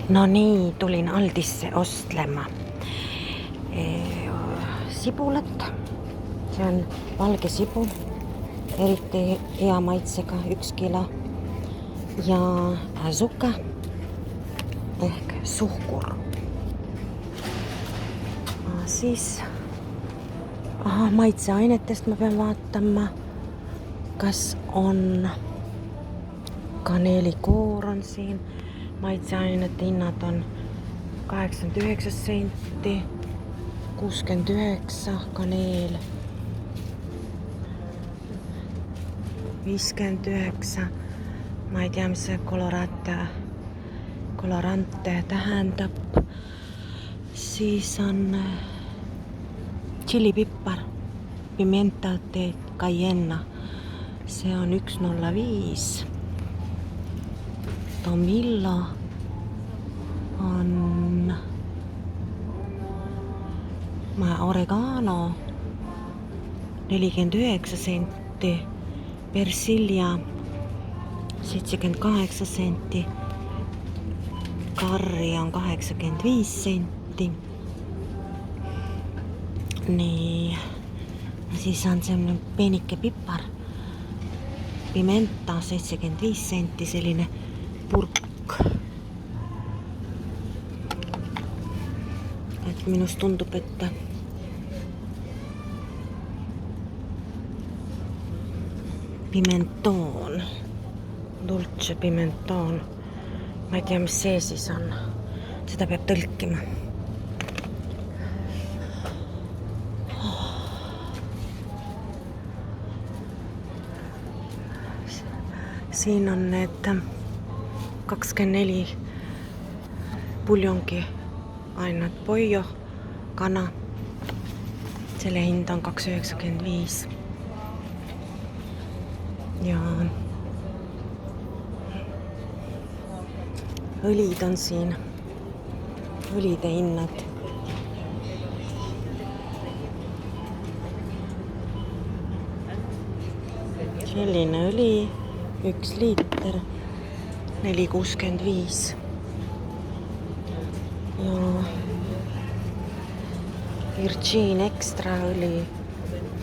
No nii, tulin Aldisse ostlema sibulat. See on valge sibul, eriti hea maitsega, 1 kilo. Ja zuka ehk suhkur. Siis maitseainetest ma pean vaatama, kas on kaneelikoor on siin. Maitseainete hinnad on 89 senti, 69 kaneel, 59. Ma ei tea, mis see kolorante tähendab. Siis on tšillipipar, pimienta de cayenne. See on 1,05. Tomillo on oregano 49 senti, persilja 78 senti, karri on 85 senti. Nii, siis on selline peenike pipar, pimenta 75 senti, selline purk. Et minust tundub, et pimentoon, dulce pimentoon. Ma ei tea, mis see siis on. Seda peab tõlkima. Siin on need 24 puljongi ainult pollo, kana. Selle hind on 2,95. Ja õlid on siin, õlide hinnad. Selline õli, 1 liiter, 4,65. Ja Virgin Extra õli,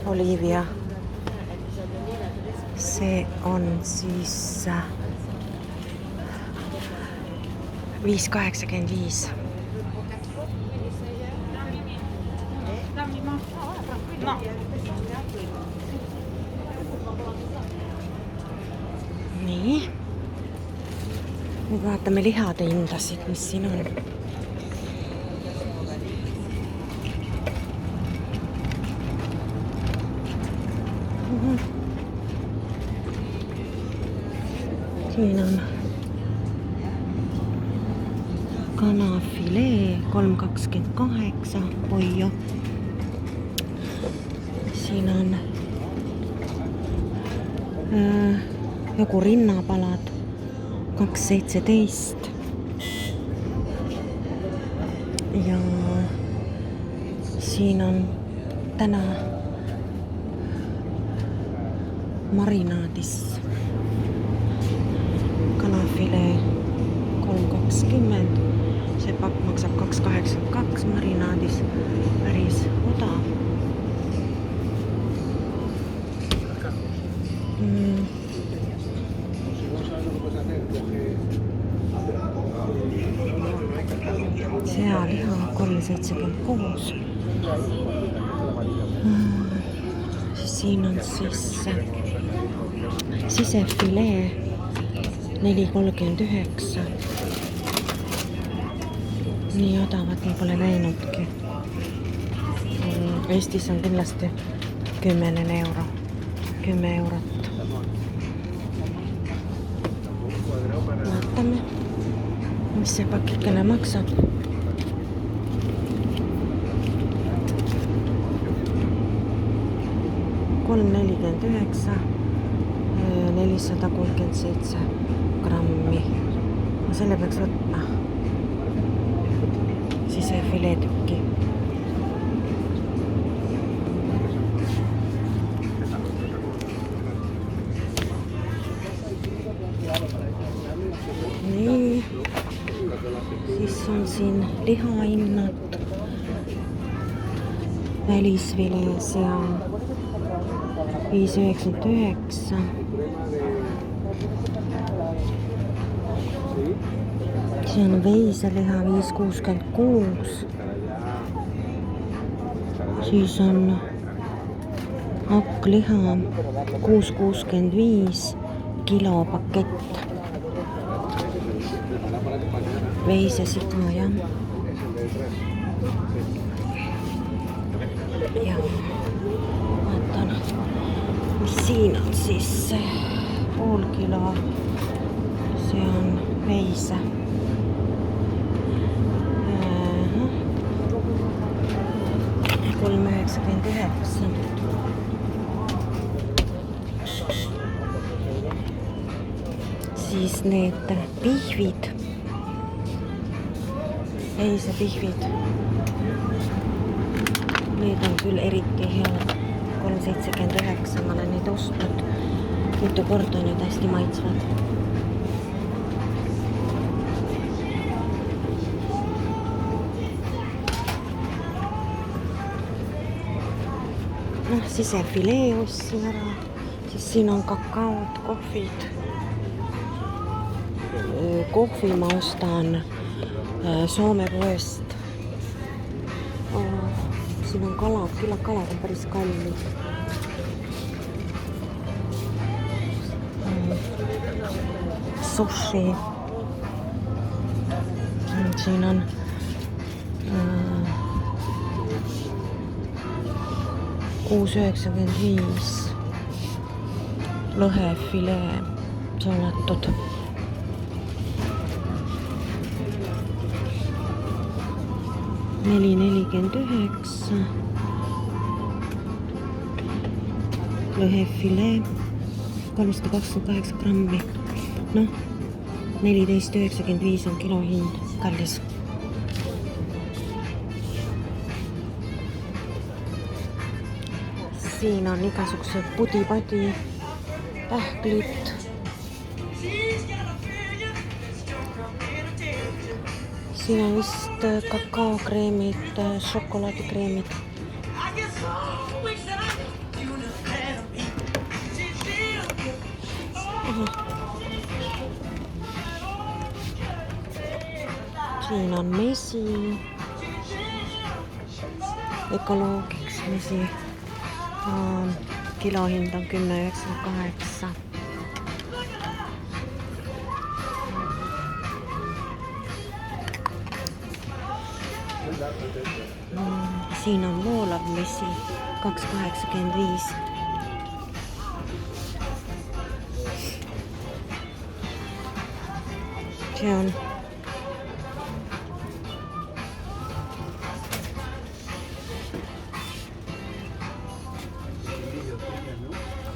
Olivia. See on siis 5,85. Nii. Nüüd vaatame lihade hindasid, mis siin on. Siin on kanafilee 3,28, pollo. Siin on joku rinnapalad 2,17. Ja siin on täna marinaadis kanafilee 3,20. See pakk maksab 2,82 marinaadis. Päris odav. Sealiha 3,76. Siin on siis sisefilee 4,39. Nii odavat ma pole näinudki. Eestis on kindlasti 10 euro. 10 eurot. Vaatame, mis see pakikene maksab. 3,49, 437 grammi. Ma selle peaks võtma. Sisefileetükki. Nii. on siin lihahinnad. Välisvile seal 5,99. See on veiseliha 5,66. Siis on hakkliha 6,65 kilo pakett. Veisesiga, jah. Ja vaatan, mis siin on siis pool kilo. See on veise. 3,99. Siis need pihvid. Veisepihvid. Need on küll eriti head. 3,79. Ma olen neid ostnud. Mitu korda nüüd hästi maitsvad. Sisefilee ostsin ära. Siis siin on kakaod, kohvid. Kohvi ma ostan Soome poest. Siin on kalad, kalad on päris kallid. Sushi. Siin on $6,95 lõhefilee suunatud. $4,49 lõhefilee 328 grammi. Noh, 14,95 on kilohind, kallis. Siin on igasugused pudi-padi, pähklid. Siin on vist kakaokreemid, šokolaadikreemid. Siin on mesi, ökoloogiks mesi. Kilohind on 10,98. Siin on voolav mesi 2,85. See on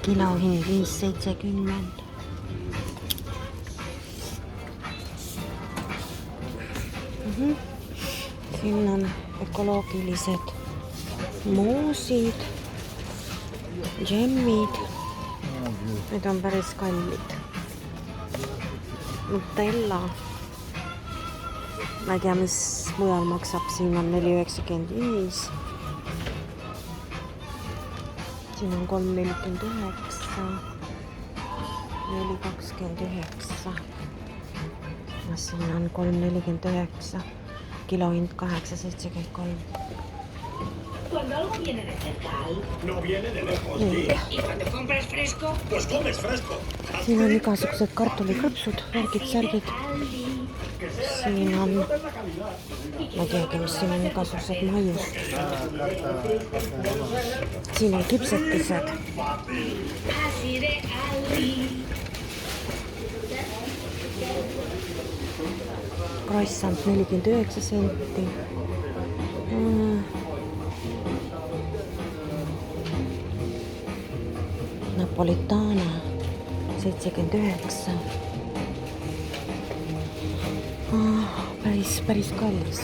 kilohind 5,70. Siin on ökoloogilised moosid, džemmid. Need on päris kallid. Nutella. Ma ei tea, mis mujal maksab. Siin on 4,95. Siin on 3,49. 4,29. Siin on 3,49. Kilohind 8,73. Cuando algo viene de cerca, no viene de lejos. Y cuando compras fresco, pues comes fresco. Siin on igasugused kartulikrõpsud, värgid, särgid. Siin on, ma teagi, mis siin on igasugused maiust. Siin on kipsetised. Croissant 49 senti. Napolitana 79. Päris kallis.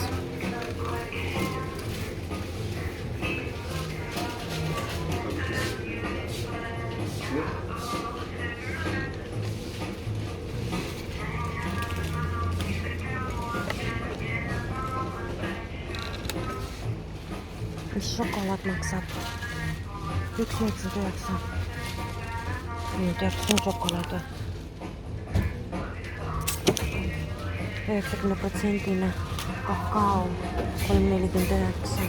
Mis šokolaad maksab? 1,99. Ei tiedä, se on šokolaad või? 90% kakao, 3,49.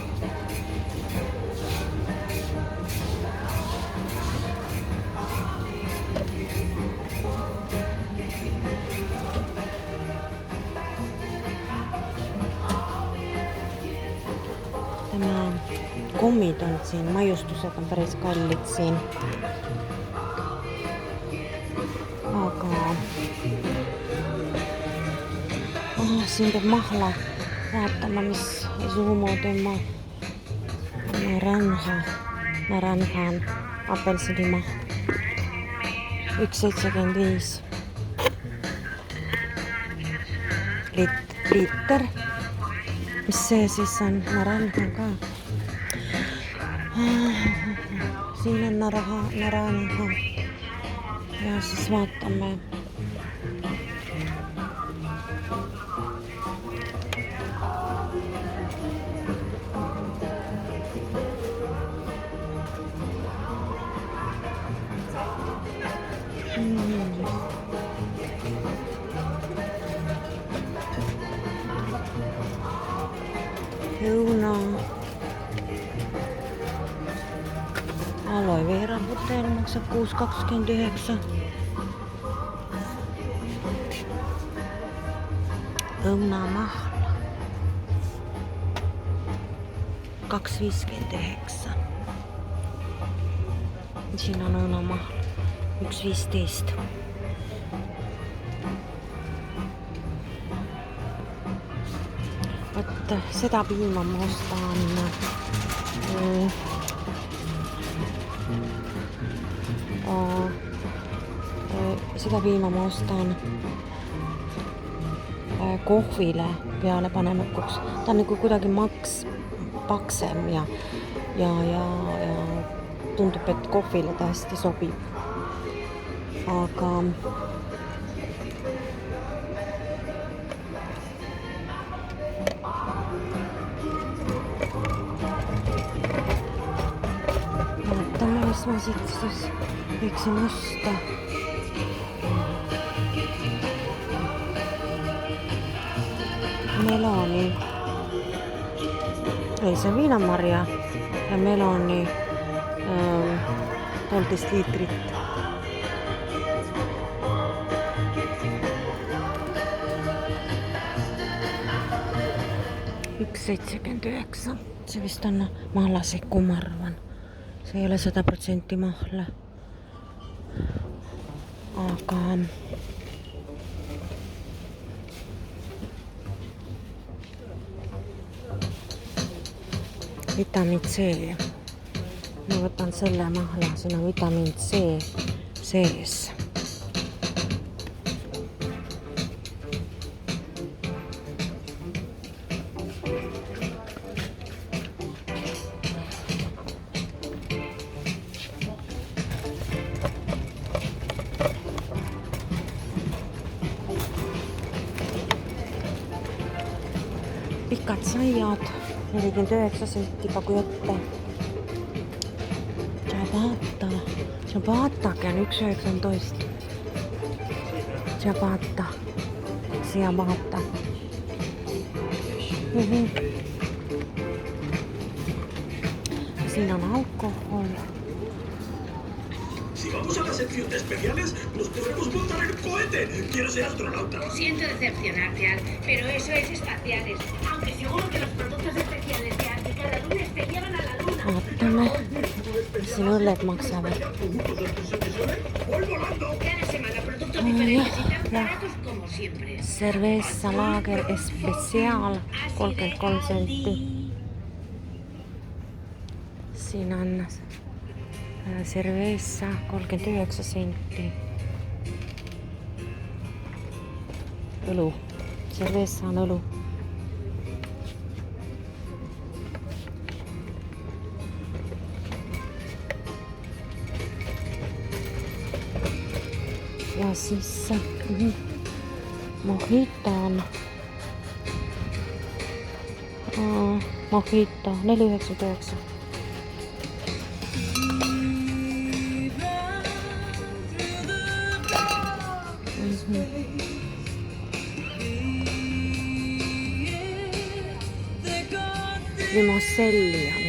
Tämä kummit on siin, maiustused on päris kallid siin. Aga siin peab mahla vaatama, mis suumoodi naranja on apelsinimahl 1,75 liiter. Mis see siis on? Naranja ka. Siin on naranja. Ja siis vaatame. Õuna. Aloe vera puteel maksab 6,29. Õunamahl 2,59. Siin on õunamahl 1,15. Vot seda piima ma ostan kohvile peale panemikuks. Ta on nagu kuidagi paksem ja tundub, et kohvile ta hästi sobib. Aga vaatame, mis ma siit siis võiksin osta. Meloni. Ei, see on viinamarja ja meloni 1,5 liitrit. $1,79. See vist on mahlasiku, ma arvan. See ei ole 100% mahla. Aga vitamiin C. Ma võtan selle mahla, siin on vitamiin C sees. Pikad saiad, 49 senti pagu ette. Ciabattagi on 1,19. Ciabatta. Siin on alkohol. Si vamos a la sección de especiales, nos podremos montar en un cohete. Quiero ser astronauta. Siento decepcionarte, Al, pero eso es espaciales. Aunque seguro que los productos especiales de Arti cada lunes te llevan a la luna. Vaatame, siin õlled maksavad. Voy volando. Cada semana productos diferentes y tan baratos como siempre. Cerveza Lager Especial 33 senti. Siin on cerveza 39 senti. Õlu. Cerveza on õlu. Ja siis mojito on Mojito 4,99. Limoselli on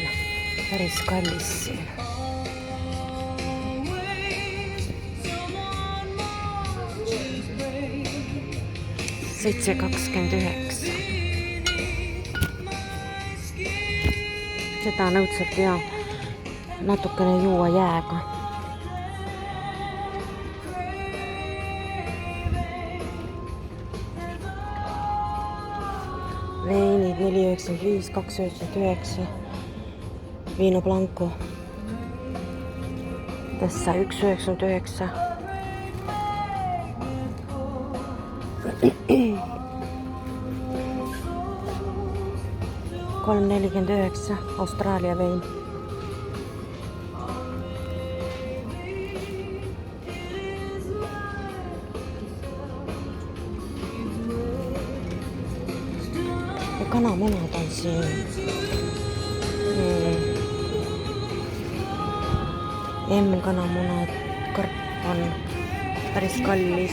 päris kallis siin. $7,29. Seda on õudselt hea natukene juua jääga. Veinid 4,95, 2,99. Viino Blanco tässä 1,99. $3,49 Austraalia vein. Ja kanamunad on siin. M-kanamunad, karp on päris kallis,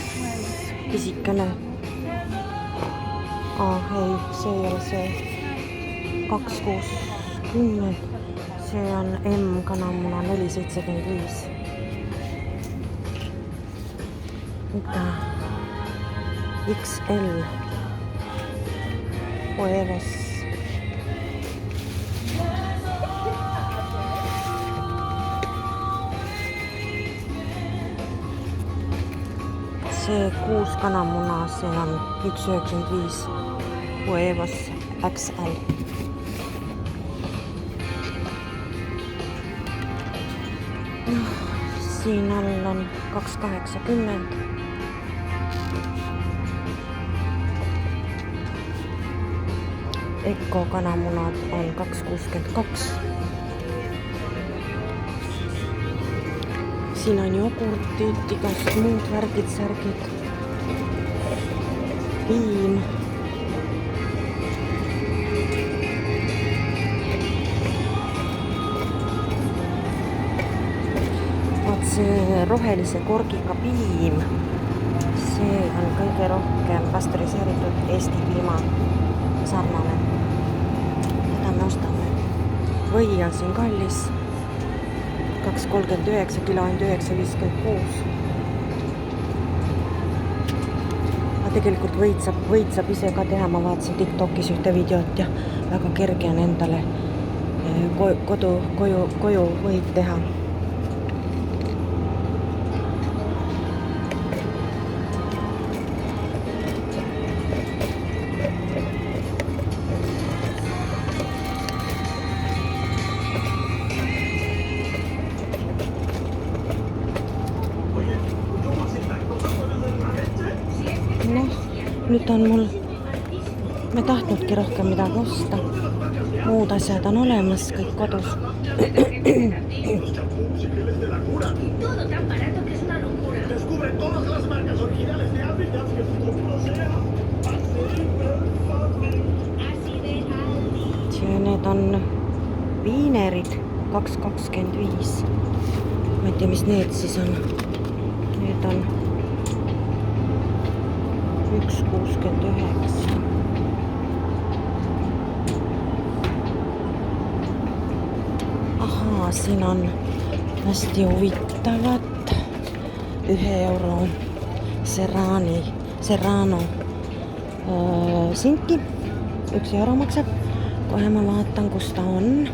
pisikene. Ei, see ei ole see 2,60. See on M-kanamuna 4,75. Mitä? XL. Huevos. See 6 kananmunaa, se on 1,95. Huevos XL. No, siinä on 2,80. Ekko kananmunat on 2,62. Siinä on jogurtit, igast muud värgid, särgid. Viin. Vaat see rohelise korgiga piim. See on kõige rohkem pastöriseeritud Eesti piima sarnane. Tätä me ostame. Või on siin kallis. 2,39 kilo on 9,56. Aga tegelikult võid saab ise ka teha. Ma vaatasin TikTokis ühte videot ja väga kerge on endale koju võid teha. Nyt on mul, me tahtnudki rohkem midagi osta. Muud asjad on olemas kõik kodus. Need on viinerid 2,25. Ma ei tea, mis need siis on. Need on 1,69. Ahaa, siin on hästi huvitavat 1 euro Serrano sinki. 1 euro maksab. Kohe ma vaatan, kus ta on.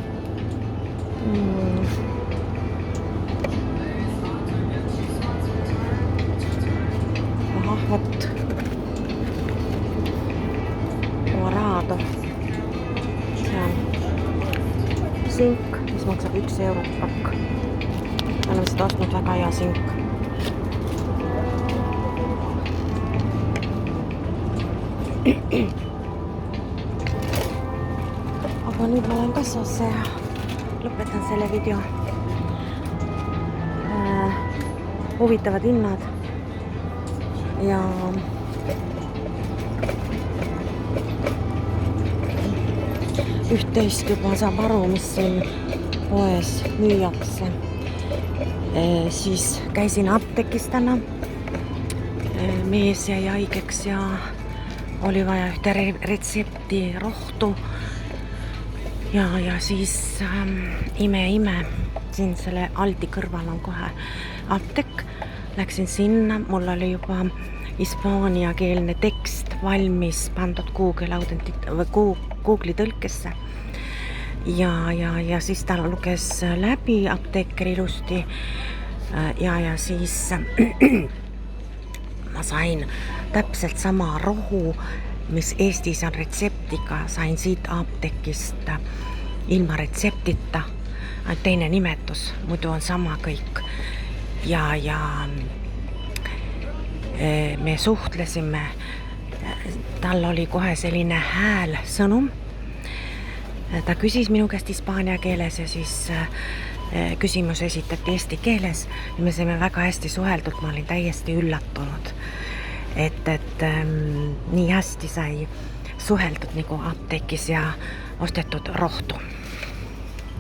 Ahah, vot. Dorado. See on sink, mis maksab 1 euro pakk. Me oleme seda ostnud, väga hea sink. Aga nüüd ma olen kassasse ja lõpetan selle video. Huvitavad hinnad ja üht-teist juba saab aru, mis siin poes müüakse. Siis käisin apteekis täna. Mees jäi haigeks ja oli vaja ühte retsepti rohtu. Ja siis ime, siin selle Aldi kõrval on kohe apteek. Läksin sinna, mul oli juba hispaaniakeelne tekst valmis pandud Google'i tõlkesse. Ja siis ta luges läbi apteeker ilusti. Ja siis ma sain täpselt sama rohu, mis Eestis on retseptiga, sain siit apteekist ilma retseptita, teine nimetus, muidu on sama kõik. Ja me suhtlesime, tal oli kohe selline häälsõnum. Ta küsis minu käest hispaania keeles ja siis küsimus esitati eesti keeles ja me saime väga hästi suheldud, ma olin täiesti üllatunud, et nii hästi sai suheldud nagu apteekis ja ostetud rohtu.